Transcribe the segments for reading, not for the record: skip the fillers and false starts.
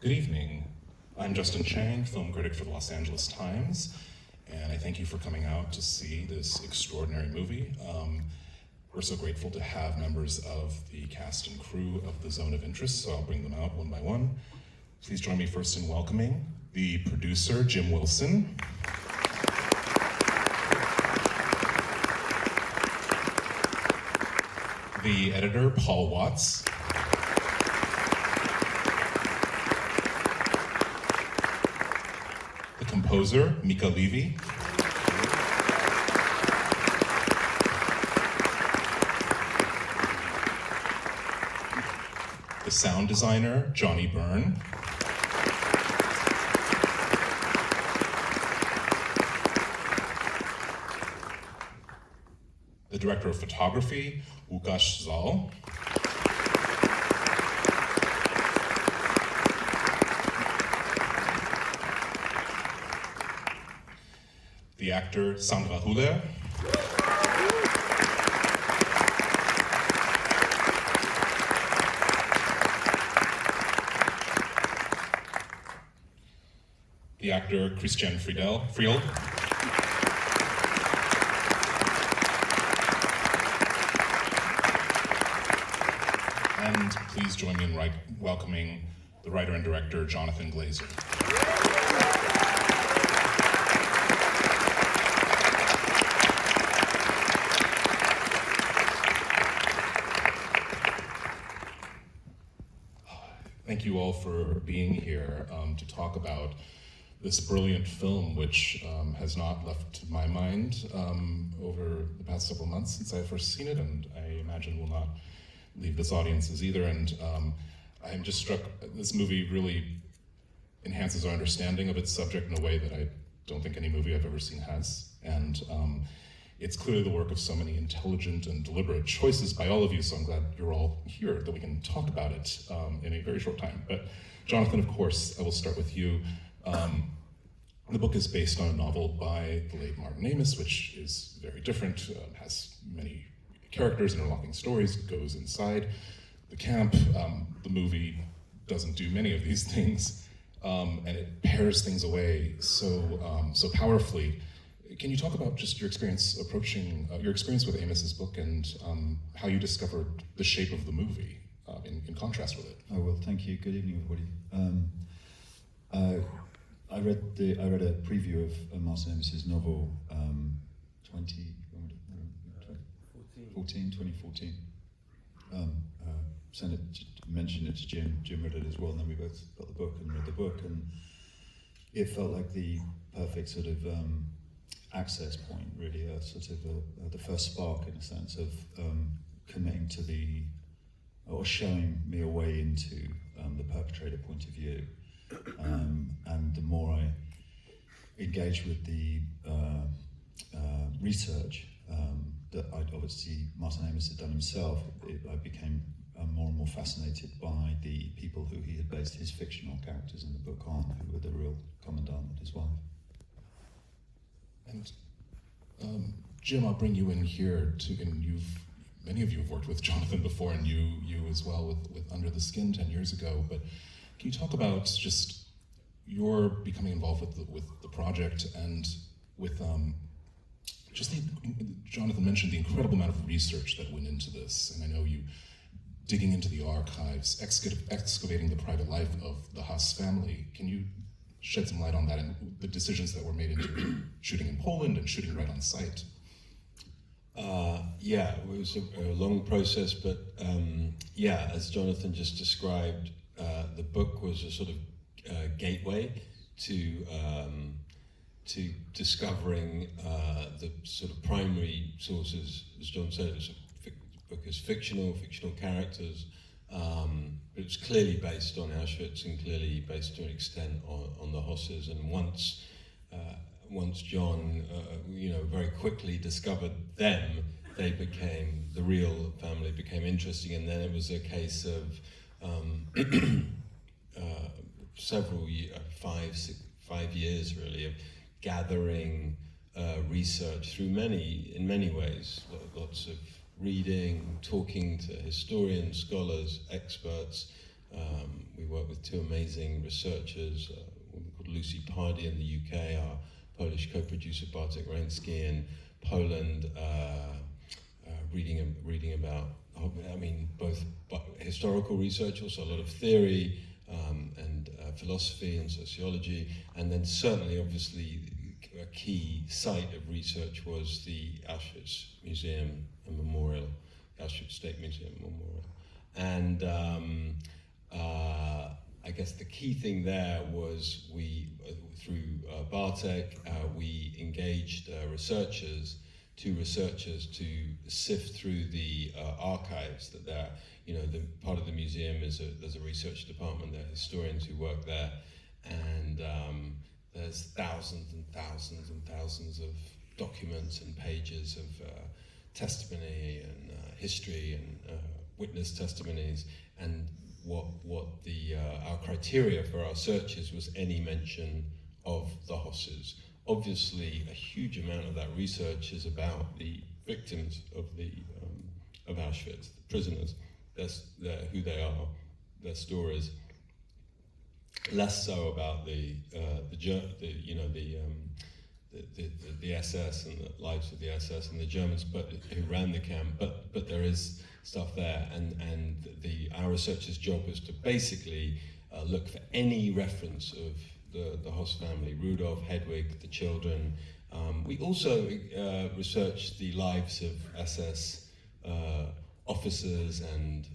Good evening. I'm Justin Chang, film critic for the Los Angeles Times, and I thank you for coming out to see this extraordinary movie. We're so grateful to have members of the cast and crew of The Zone of Interest, so I'll bring them out one by one. Please join me first in welcoming the producer, Jim Wilson. The editor, Paul Watts. The composer, Mica Levi. The sound designer, Johnnie Byrne. The director of photography, Łukasz. The actor, Sandra Hüller. The actor, Friedel. And please join me in welcoming the writer and director, Jonathan Glazer. Thank you all for being here to talk about this brilliant film, which has not left my mind over the past several months since I first seen it, and I imagine will not leave this audience's either. And I'm just struck, this movie really enhances our understanding of its subject in a way that I don't think any movie I've ever seen has. And it's clearly the work of so many intelligent and deliberate choices by all of you, so I'm glad you're all here, that we can talk about it in a very short time. But Jonathan, of course, I will start with you. The book is based on a novel by the late Martin Amis, which is very different, has many characters, interlocking stories, goes inside the camp. The movie doesn't do many of these things, and it pairs things away so powerfully. Can you talk about just your experience approaching, your experience with Amis's book and how you discovered the shape of the movie in contrast with it? Oh, well, thank you. Good evening, everybody. I read a preview of Martin Amis's novel, 2014. Mentioned it to Jim read it as well, and then we both got the book and read the book, and it felt like the perfect sort of access point, really, the first spark, in a sense, of committing to or showing me a way into the perpetrator point of view. And the more I engaged with the research that Martin Amis had done himself, I became more and more fascinated by the people who he had based his fictional characters in the book on, who were the real commandant and his wife. And Jim, I'll bring you in here too, and many of you have worked with Jonathan before, and you as well with Under the Skin 10 years ago, but can you talk about just your becoming involved with the project and with Jonathan mentioned the incredible amount of research that went into this, and I know you digging into the archives, excavating the private life of the Haas family. Can you shed some light on that and the decisions that were made into shooting in Poland and shooting right on site? Yeah, it was a long process, but as Jonathan just described, the book was a sort of gateway to discovering the sort of primary sources. As John said, the book is fictional characters, but it's clearly based on Auschwitz and clearly based to an extent on the Hosses. And once John, very quickly discovered them, the real family became interesting, and then it was a case of several years, 5 years really, of gathering research in many ways, lots of reading, talking to historians, scholars, experts, We work with two amazing researchers, one called Lucy Pardy in the UK, our Polish co-producer Bartek Ręcki in Poland, reading about, I mean, both historical research, also a lot of theory, and philosophy and sociology, and then certainly, obviously, a key site of research was the Auschwitz Museum and Memorial, Auschwitz State Museum Memorial. And I guess the key thing there was we, through Bartek, we engaged two researchers to sift through the archives that there. You know, the part of the museum there's a research department, there are historians who work there, and there's thousands and thousands and thousands of documents and pages of testimony and history and witness testimonies. And what our criteria for our searches was any mention of the Hosses. Obviously, a huge amount of that research is about the victims of of Auschwitz, the prisoners, who they are, their stories. Less so about the SS and the lives of the SS and the Germans, but who ran the camp. But there is stuff there, and our researchers' job was to basically look for any reference of the Hoss family, Rudolf, Hedwig, the children. We also researched the lives of SS officers and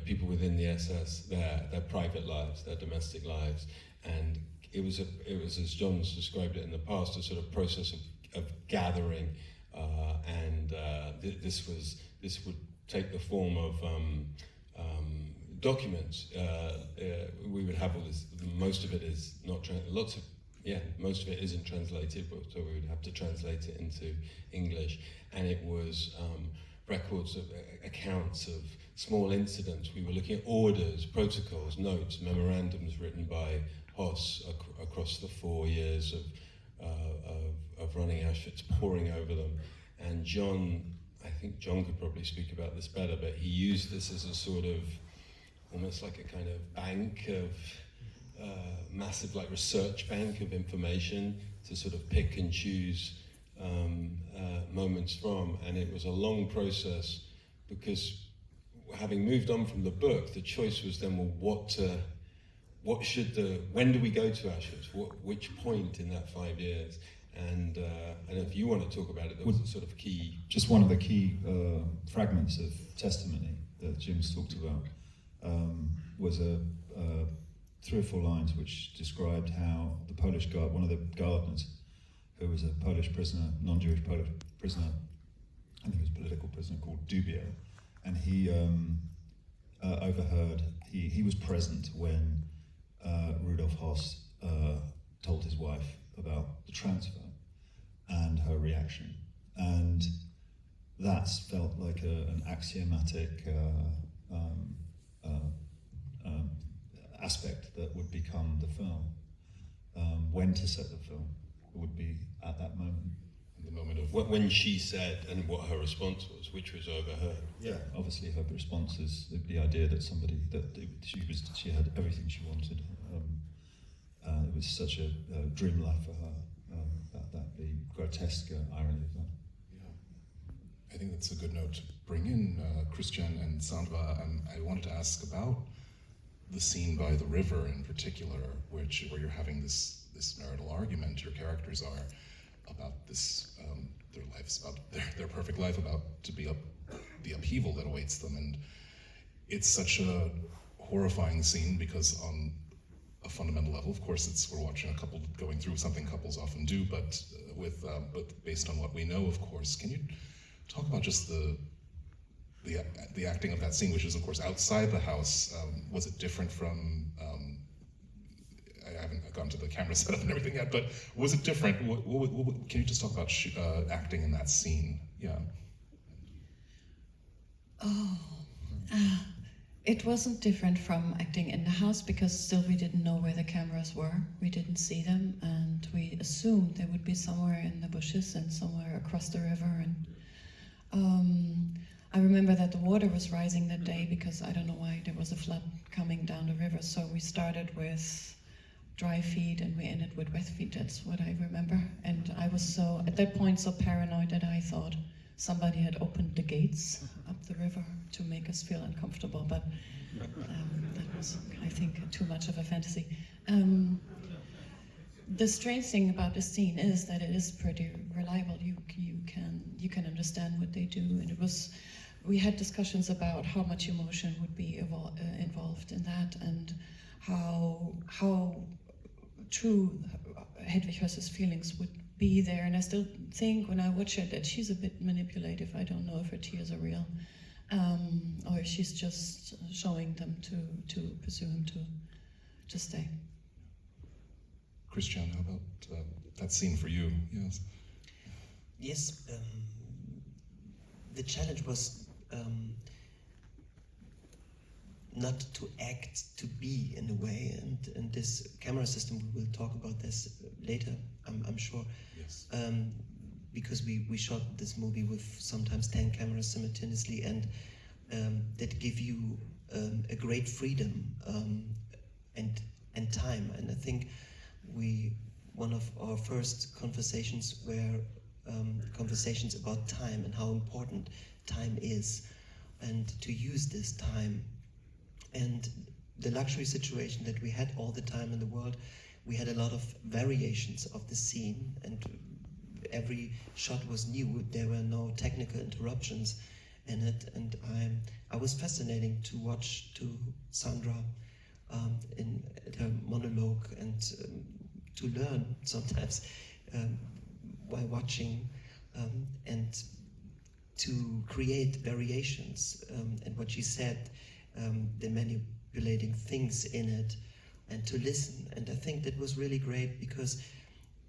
people within the SS, their private lives, their domestic lives, and it was as John's described it in the past, a sort of process of gathering, and this would take the form of documents. We would have all this. Most of it is not most of it isn't translated, but so we would have to translate it into English, and it was records of accounts of small incidents. We were looking at orders, protocols, notes, memorandums written by Hoss across the 4 years of running Auschwitz, poring over them. And John, I think John could probably speak about this better, but he used this as a sort of, almost like a kind of bank of, massive like research bank of information to sort of pick and choose moments from. And it was a long process because having moved on from the book, the choice was then, well, when do we go to Auschwitz? Which point in that 5 years? And I don't know if you want to talk about it, there was a sort of key... Just one of the key fragments of testimony that Jim's talked about was 3 or 4 lines which described how the Polish guard, one of the gardeners, who was a Polish prisoner, non-Jewish Polish prisoner, I think he was a political prisoner called Dubio, and he overheard, he was present when Rudolf Hoss told his wife about the transfer and her reaction, and that's felt like an axiomatic aspect that would become the film. When to set the film would be at that moment. The moment of when she said and what her response was, which was overheard. Yeah, obviously her response is the idea that she had everything she wanted. It was such a dream life for her. The grotesque irony of that. Yeah, I think that's a good note to bring in Christian and Sandra. I wanted to ask about the scene by the river in particular, where you're having this marital argument. Your characters are about this, their lives, about their perfect life, about to be the upheaval that awaits them, and it's such a horrifying scene because on a fundamental level, of course, we're watching a couple going through something couples often do, but based on what we know, of course, can you talk about just the acting of that scene, which is of course outside the house? Was it different from? I haven't gone to the camera setup and everything yet, but was it different? Can you just talk about acting in that scene? Yeah. It wasn't different from acting in the house because still we didn't know where the cameras were. We didn't see them, and we assumed they would be somewhere in the bushes and somewhere across the river. And I remember that the water was rising that day because I don't know why there was a flood coming down the river. So we started with dry feet and we ended with wet feet. That's what I remember. And I was so, at that point, so paranoid that I thought somebody had opened the gates up the river to make us feel uncomfortable. But that was, I think, too much of a fantasy. The strange thing about the scene is that it is pretty reliable. You can understand what they do, and it was. We had discussions about how much emotion would be involved in that, and how true Hedwig Höss's feelings would be there. And I still think when I watch it that she's a bit manipulative. I don't know if her tears are real, or if she's just showing them to pursue him to stay. Christian, how about that scene for you? Yes. Yes, the challenge was not to act, to be in a way, and this camera system, we will talk about this later, I'm sure. Yes. Because we shot this movie with sometimes 10 cameras simultaneously, and that give you a great freedom and time. And I think one of our first conversations were conversations about time and how important time is, and to use this time. And the luxury situation that we had all the time in the world, we had a lot of variations of the scene, and every shot was new. There were no technical interruptions in it, and I was fascinating to watch to Sandra at her monologue, and to learn sometimes while watching, and to create variations, and what she said, the manipulating things in it, and to listen. And I think that was really great, because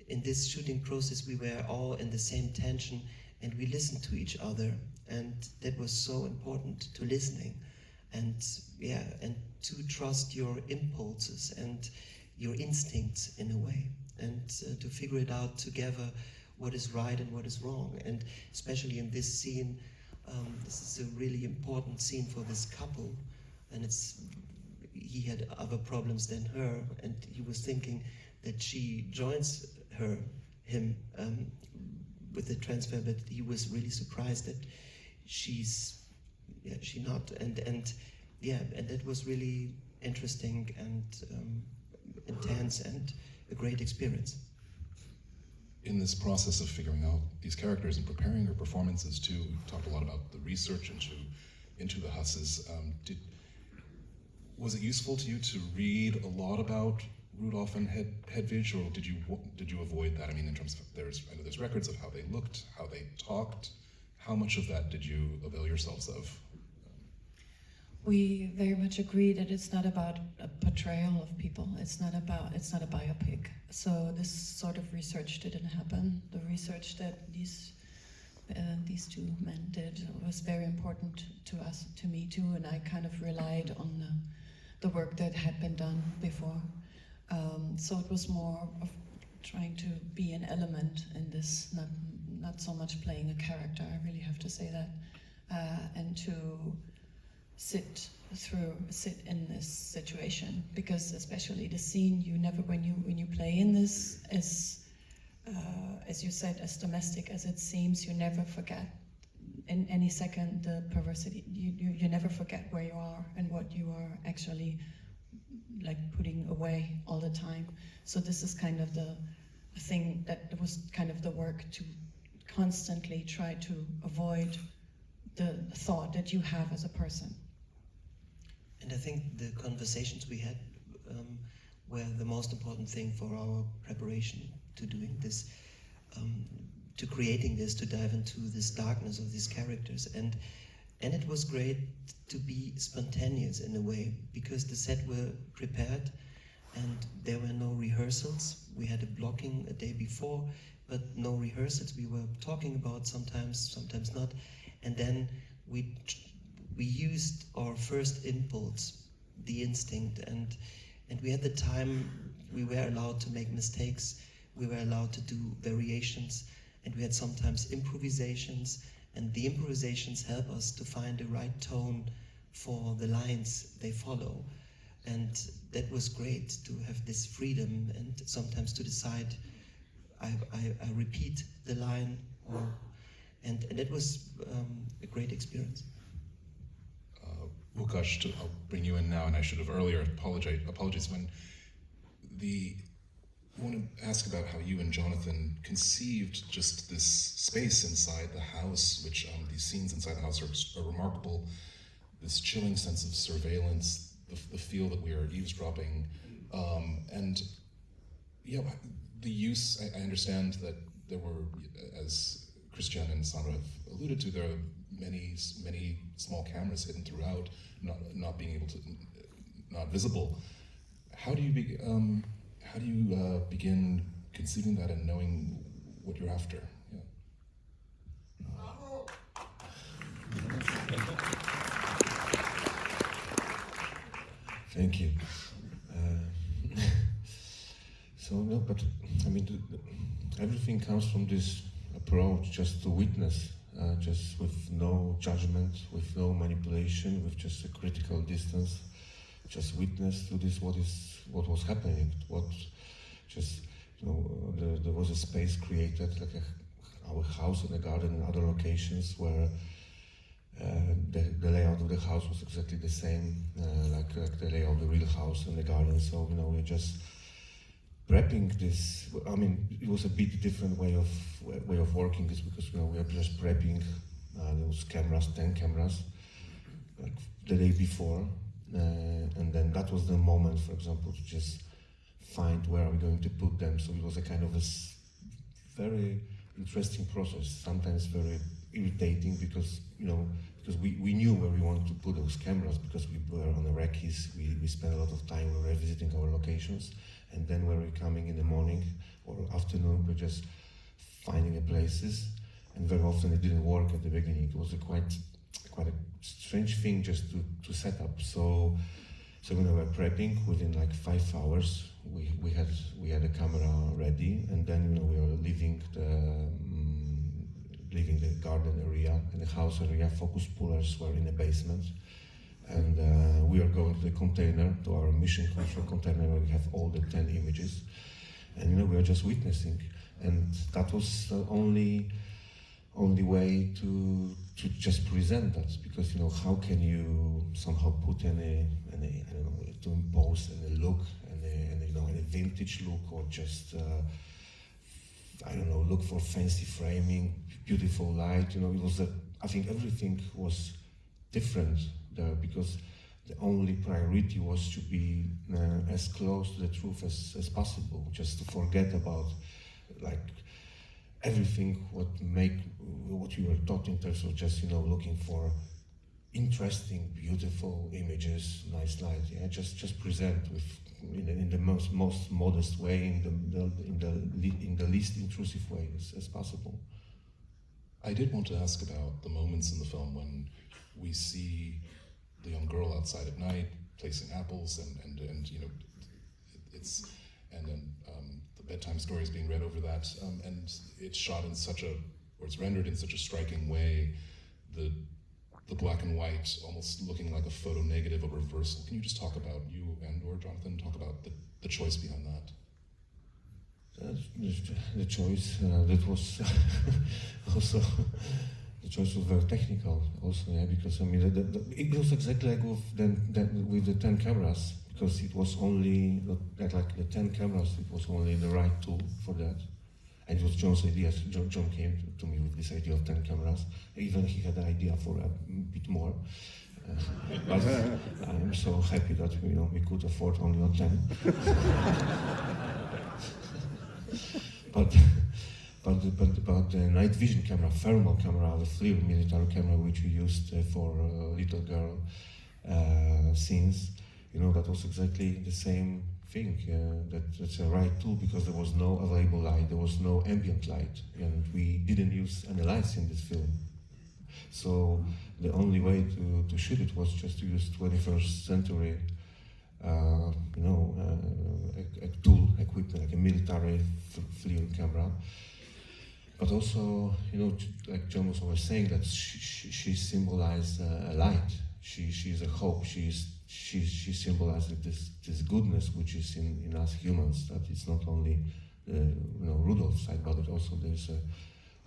in this shooting process we were all in the same tension, and we listened to each other, and that was so important, to listening, and and to trust your impulses and your instincts in a way, and to figure it out together, what is right and what is wrong. And especially in this scene, this is a really important scene for this couple, and he had other problems than her, and he was thinking that she joins him with the transfer, but he was really surprised that she not, and that was really interesting and intense and a great experience. In this process of figuring out these characters and preparing your performances too, we talked a lot about the research into the Husses. Was it useful to you to read a lot about Rudolf and Hedwig, or did you avoid that? I mean, in terms of I know there's records of how they looked, how they talked. How much of that did you avail yourselves of? We very much agree that it's not about a portrayal of people. It's not a biopic. So this sort of research didn't happen. The research that these two men did was very important to us, to me too, and I kind of relied on the work that had been done before. So it was more of trying to be an element in this, not so much playing a character. I really have to say that, and to sit in this situation, because especially the scene, you never, when you play in this, as you said, as domestic as it seems, you never forget in any second the perversity. You never forget where you are and what you are actually like putting away all the time. So this is kind of the thing that was kind of the work, to constantly try to avoid the thought that you have as a person. And I think the conversations we had were the most important thing for our preparation to doing this, to creating this, to dive into this darkness of these characters. And it was great to be spontaneous in a way, because the set were prepared and there were no rehearsals. We had a blocking a day before, but no rehearsals. We were talking about sometimes not. And then we used our first impulse, the instinct, and we had the time. We were allowed to make mistakes. We were allowed to do variations, and we had sometimes improvisations, And the improvisations help us to find the right tone for the lines they follow. And that was great to have this freedom and sometimes to decide I repeat the line, and it was a great experience. Łukasz, I'll bring you in now, and I should have earlier apologies when I want to ask about how you and Jonathan conceived just this space inside the house, which these scenes inside the house are remarkable. This chilling sense of surveillance, the feel that we are eavesdropping, and yeah, the use. I understand that there were, as Christian and Sandra have alluded to, there are many small cameras hidden throughout, not being able to, not visible. How do you begin conceiving that and knowing what you're after? Thank you. So no, but I mean, everything comes from this approach, just to witness, just with no judgment, with no manipulation, with just a critical distance, just witness to this what was happening. There was a space created, like our house and a garden and other locations where the layout of the house was exactly the same, like the layout of the real house and the garden. So we're just prepping this. I mean, it was a bit different way of working this, because we are just prepping those cameras, 10 cameras, like the day before, and then that was the moment, for example, to just find where are we going to put them. So it was a kind of a very interesting process, sometimes very irritating, because we knew where we wanted to put those cameras, because we were on the recce's, we spent a lot of time revisiting our locations, and then when we're coming in the morning or afternoon, we're just finding the places, and very often it didn't work at the beginning. It was quite a strange thing just to set up. So when we were prepping, within like 5 hours, we had a camera ready, and then we were leaving the garden area and the house area. Focus pullers were in the basement, and we are going to the container, to our mission control container, where we have all the 10 images, and we are just witnessing. And that was the only way to just present that, because how can you somehow put any I don't know, to impose any look and any vintage look, or just I don't know, look for fancy framing, beautiful light. It was I think everything was different there, because the only priority was to be as close to the truth as possible, just to forget about like everything what you were taught in terms of just looking for interesting, beautiful images, nice light. Yeah, just present with in the most modest way, in the least intrusive way as possible. I did want to ask about the moments in the film when we see the young girl outside at night placing apples, and it's, and then the bedtime story is being read over that, and it's shot in it's rendered in such a striking way, the black and white almost looking like a photo negative, a reversal. Can you just talk about, you or Jonathan, talk about the choice behind that? The choice that was also the choice was very technical also, yeah, because I mean it was exactly like with the 10 cameras, because it was only like the 10 cameras, it was only the right tool for that. And it was John's idea. John came to me with this idea of 10 cameras. Even he had an idea for a bit more. But I'm so happy that we could afford only 10. But the night vision camera, thermal camera, the FLIR military camera, which we used for little girl scenes, that was exactly the same thing. That's a right tool, because there was no available light, there was no ambient light, and we didn't use any lights in this film. So the only way to shoot it was just to use 21st century a tool, equipment, like a military FLIR camera. but also, you know, like John was always saying, that she symbolized a light. She's a hope. She symbolizes this goodness which is in us humans. That it's not only Rudolph's side, but also there's a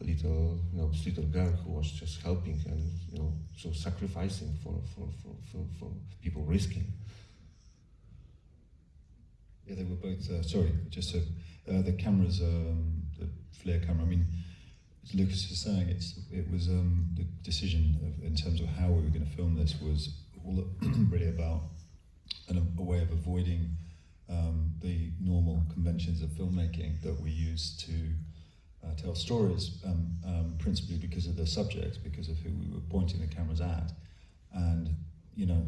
little, this little girl who was just helping and so sacrificing for people, risking. Yeah, they were both. Sorry, just the cameras, the flare camera. I mean, as Łukasz was saying, it was the decision in terms of how we were going to film this was all really about a way of avoiding the normal conventions of filmmaking that we use to tell stories, principally because of the subjects, because of who we were pointing the cameras at, and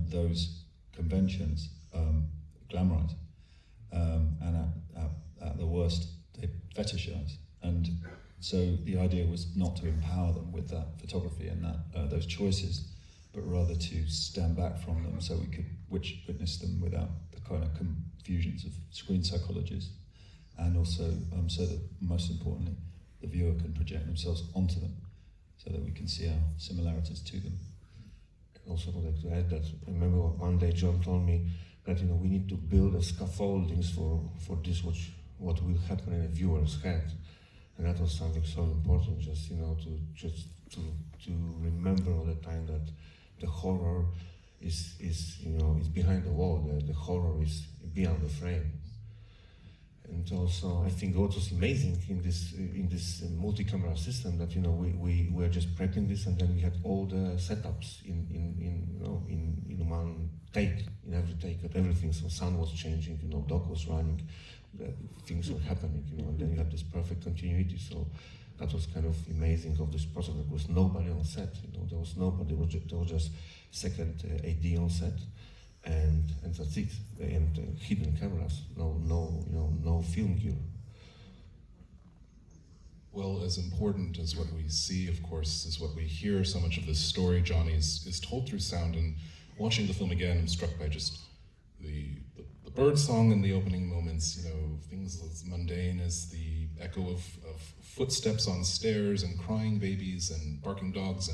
those conventions glamorize, and at the worst they fetishize. And so the idea was not to empower them with that photography and that those choices, but rather to stand back from them so we could witness them without the kind of confusions of screen psychologists, and also so that, most importantly, the viewer can project themselves onto them so that we can see our similarities to them. I also would like to add that I remember one day John told me that we need to build a scaffoldings for this what will happen in a viewer's head. And that was something so important, just to remember all the time that the horror is behind the wall. The horror is beyond the frame. And also, I think what was amazing in this multi-camera system that we were just prepping this, and then we had all the setups in one take, in every take, that everything. So sun was changing, dog was running. Things were happening, and then you had this perfect continuity. So that was kind of amazing of this process. There was nobody on set, there was nobody. There was just second AD on set, and that's it. And hidden cameras, no film gear. Well, as important as what we see, of course, is what we hear. So much of this story, Johnnie, is told through sound. And watching the film again, I'm struck by just the bird song in the opening moments, things as mundane as the echo of footsteps on stairs and crying babies and barking dogs,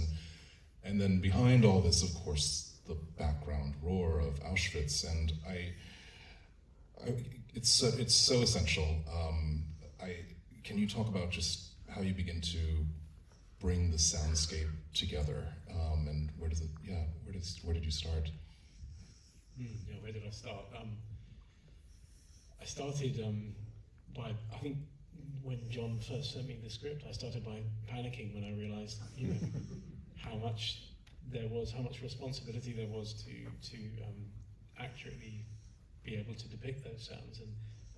and then behind all this, of course, the background roar of Auschwitz. And it's so essential. Can you talk about just how you begin to bring the soundscape together, and where did you start? Where did I start? I started by, I think when John first sent me the script, I started by panicking when I realized, how much responsibility there was to accurately be able to depict those sounds,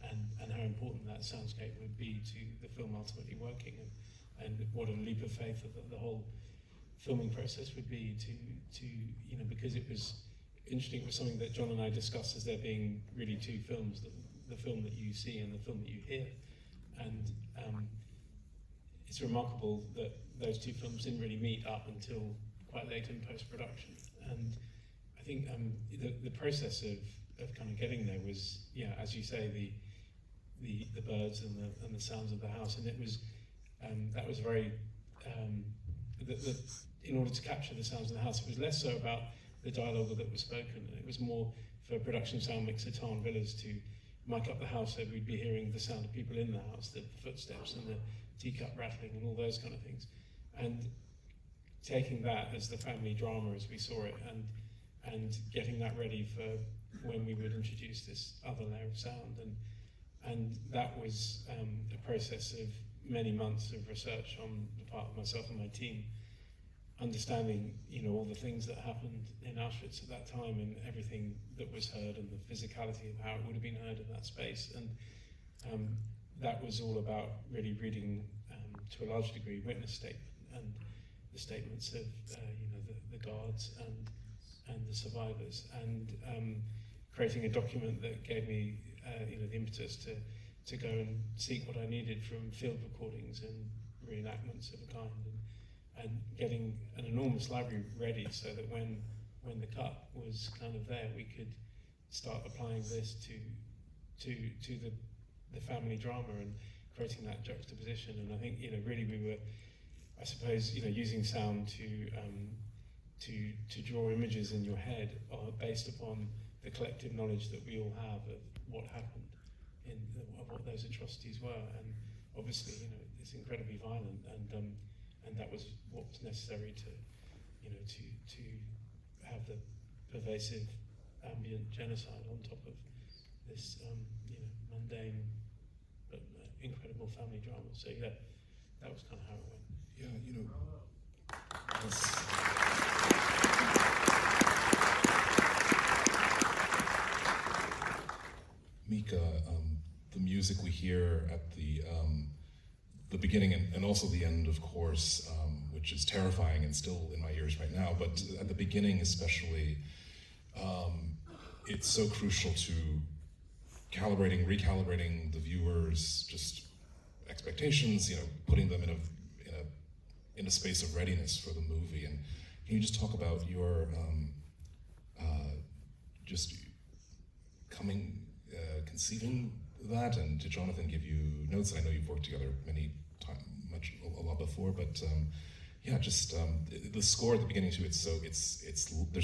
and how important that soundscape would be to the film ultimately working, and what a leap of faith that the whole filming process would be to because it was interesting. It was something that John and I discussed as there being really two films, the film that you see and the film that you hear. And it's remarkable that those two films didn't really meet up until quite late in post-production. And I think the process of kind of getting there was, as you say, the birds and the sounds of the house. And it was, that was very, in order to capture the sounds of the house, it was less so about the dialogue that was spoken. It was more for production sound mixer Tan Villas to mic up the house so we'd be hearing the sound of people in the house, the footsteps and the teacup rattling and all those kind of things. And taking that as the family drama as we saw it, and getting that ready for when we would introduce this other layer of sound. And that was a process of many months of research on the part of myself and my team, understanding, all the things that happened in Auschwitz at that time and everything that was heard and the physicality of how it would have been heard in that space. And that was all about really reading, to a large degree, witness statement and the statements of, the guards and the survivors, and creating a document that gave me, the impetus to go and seek what I needed from field recordings and reenactments of a kind. And getting an enormous library ready so that when the cut was kind of there, we could start applying this to the family drama and creating that juxtaposition. And I think, you know, really we were, I suppose, you know, using sound to draw images in your head based upon the collective knowledge that we all have of what happened, of what those atrocities were. And obviously, you know, it's incredibly violent, and that was what was necessary to, you know, to have the pervasive ambient genocide on top of this, you know, mundane but incredible family drama. So yeah, that was kind of how it went. Yeah, you know. Mica, the music we hear at the beginning and also the end, of course, which is terrifying and still in my ears right now, but at the beginning especially, it's so crucial to recalibrating the viewers' just expectations, you know, putting them in a space of readiness for the movie. And can you just talk about your just conceiving that, and did Jonathan give you notes? I know you've worked together a lot before, but yeah, just the score at the beginning too. There's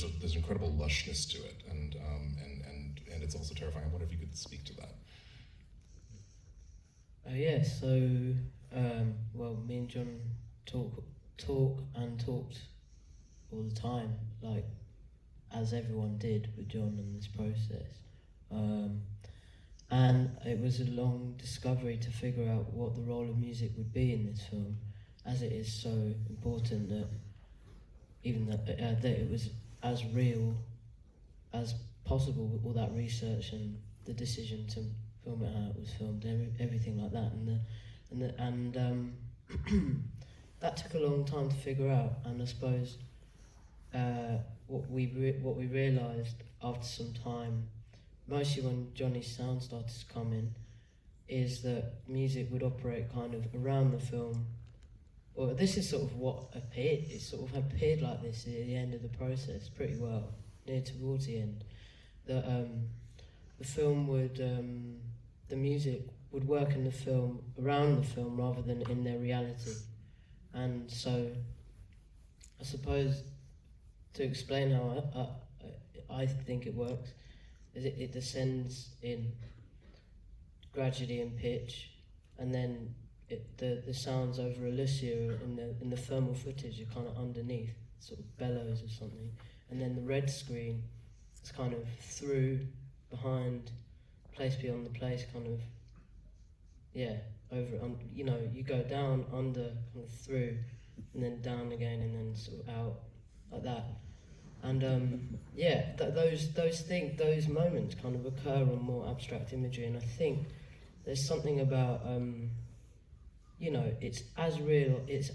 an incredible lushness to it, and it's also terrifying. I wonder if you could speak to that. Yeah. So, well, me and John talked all the time, like as everyone did with John in this process. And it was a long discovery to figure out what the role of music would be in this film, as it is so important that even that it was as real as possible with all that research and the decision to film it how it was filmed, everything like that, and that took a long time to figure out. And I suppose what we realised after some time, mostly when Johnny's sound started to come in, is that music would operate kind of around the film. Well, this is sort of what appeared. It sort of appeared like this at the end of the process, pretty well, near towards the end. That the film would, the music would work in the film, around the film, rather than in their reality. And so, I suppose, to explain how I think it works, is it descends in gradually in pitch, and then the sounds over Alicia in the thermal footage are kind of underneath, sort of bellows or something, and then the red screen is kind of through, behind, place beyond the place, kind of, yeah, over, you know, you go down, under, kind of through, and then down again, and then sort of out, like that. And yeah, those moments kind of occur on more abstract imagery, and I think there's something about, you know, it's as real as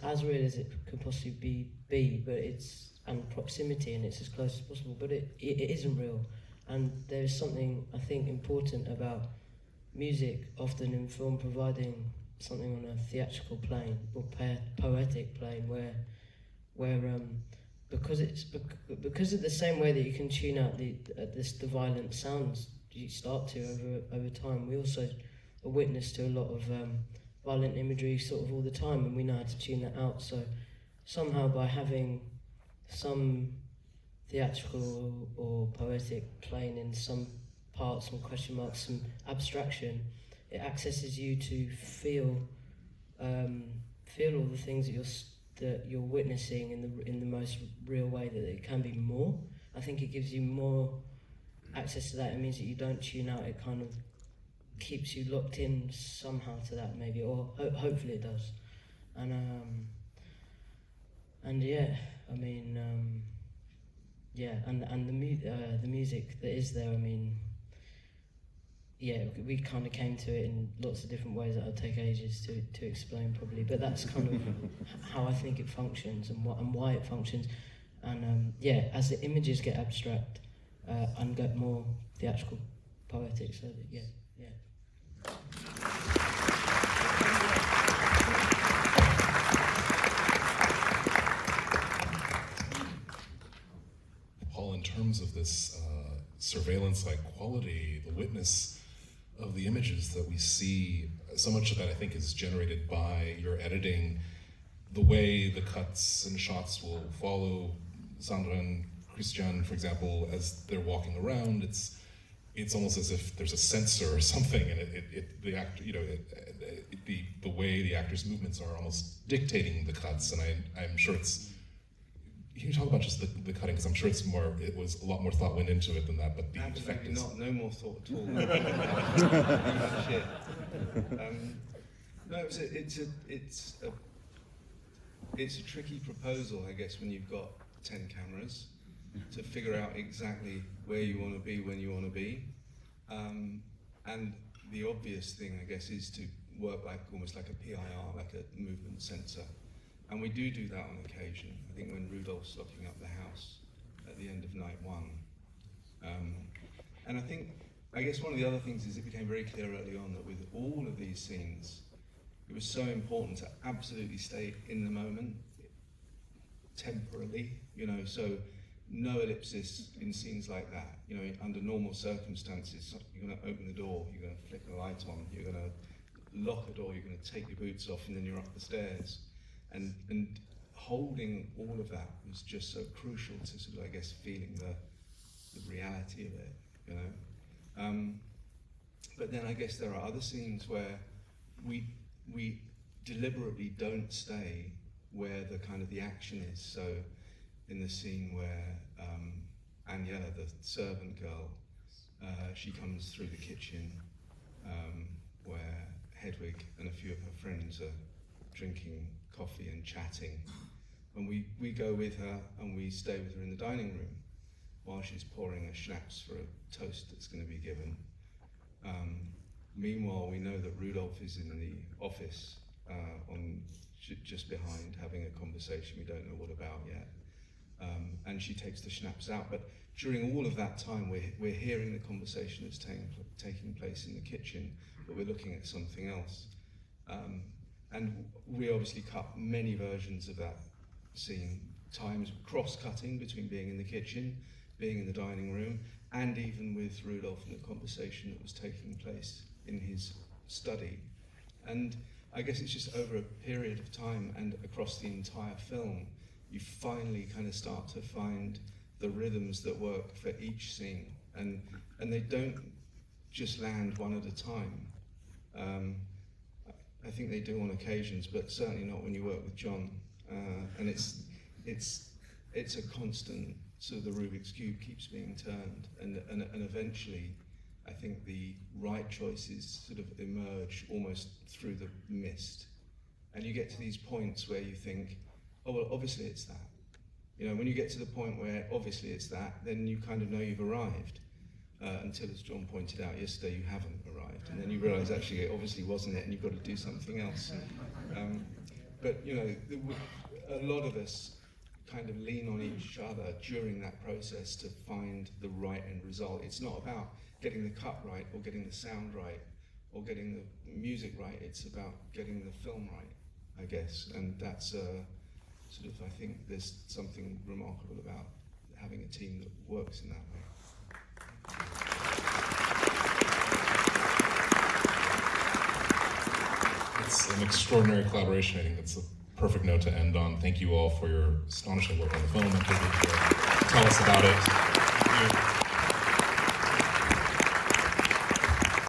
it could possibly be, but and proximity, and it's as close as possible, but it isn't real. And there's something, I think, important about music often in film providing something on a theatrical plane or poetic plane where because of the same way that you can tune out the violent sounds you start to over time, we also are witness to a lot of violent imagery sort of all the time, and we know how to tune that out. So somehow by having some theatrical or poetic plane in some parts, some question marks, some abstraction, it accesses you to feel all the things that you're witnessing in the most real way that it can be more. I think it gives you more access to that. It means that you don't tune out. It kind of keeps you locked in somehow to that, maybe, or hopefully it does. And yeah, I mean, yeah, and the music that is there, I mean, yeah, we kind of came to it in lots of different ways that will take ages to explain probably, but that's kind of how I think it functions and why it functions. And yeah, as the images get abstract and get more theatrical, poetic, so that, yeah. Paul, in terms of this surveillance-like quality, the witness of the images that we see, so much of that I think is generated by your editing, the way the cuts and shots will follow Sandra and Christian, for example, as they're walking around. It's almost as if there's a sensor or something, and the actor, the way the actors' movements are almost dictating the cuts. And I'm sure it's. Can you talk about just the cutting? Because I'm sure it was a lot more thought went into it than that. But the effect is not. No more thought at all. Shit. No, it's a tricky proposal, I guess, when you've got 10 cameras to figure out exactly where you want to be when you want to be. And the obvious thing, I guess, is to work almost like a PIR, like a movement sensor. And we do that on occasion. I think when Rudolph's locking up the house at the end of night one. And I guess one of the other things is it became very clear early on that with all of these scenes, it was so important to absolutely stay in the moment, temporally, so no ellipsis in scenes like that. Under normal circumstances, you're going to open the door, you're going to flick the light on, you're going to lock a door, you're going to take your boots off, and then you're up the stairs. And holding all of that was just so crucial to sort of, I guess, feeling the reality of it, But then I guess there are other scenes where we deliberately don't stay where the action is. So in the scene where Aniela, the servant girl, she comes through the kitchen where Hedwig and a few of her friends are drinking coffee and chatting. And we go with her and we stay with her in the dining room while she's pouring a schnapps for a toast that's going to be given. Meanwhile, we know that Rudolph is in the office just behind, having a conversation we don't know what about yet. And she takes the schnapps out. But during all of that time, we're hearing the conversation that's taking place in the kitchen, but we're looking at something else. And we obviously cut many versions of that scene, times cross-cutting between being in the kitchen, being in the dining room, and even with Rudolph and the conversation that was taking place in his study. And I guess it's just over a period of time and across the entire film, you finally kind of start to find the rhythms that work for each scene. And they don't just land one at a time. I think they do on occasions, but certainly not when you work with John. And it's a constant, so the Rubik's Cube keeps being turned, and eventually I think the right choices sort of emerge almost through the mist. And you get to these points where you think, oh, well, obviously it's that. When you get to the point where obviously it's that, then you kind of know you've arrived. Until, as John pointed out yesterday, you haven't arrived. And then you realise actually it obviously wasn't it and you've got to do something else. But a lot of us kind of lean on each other during that process to find the right end result. It's not about getting the cut right or getting the sound right or getting the music right. It's about getting the film right, I guess. And that's sort of, I think there's something remarkable about having a team that works in that way. It's an extraordinary collaboration. I think that's a perfect note to end on. Thank you all for your astonishing work on the film and for tell us about it. Thank you.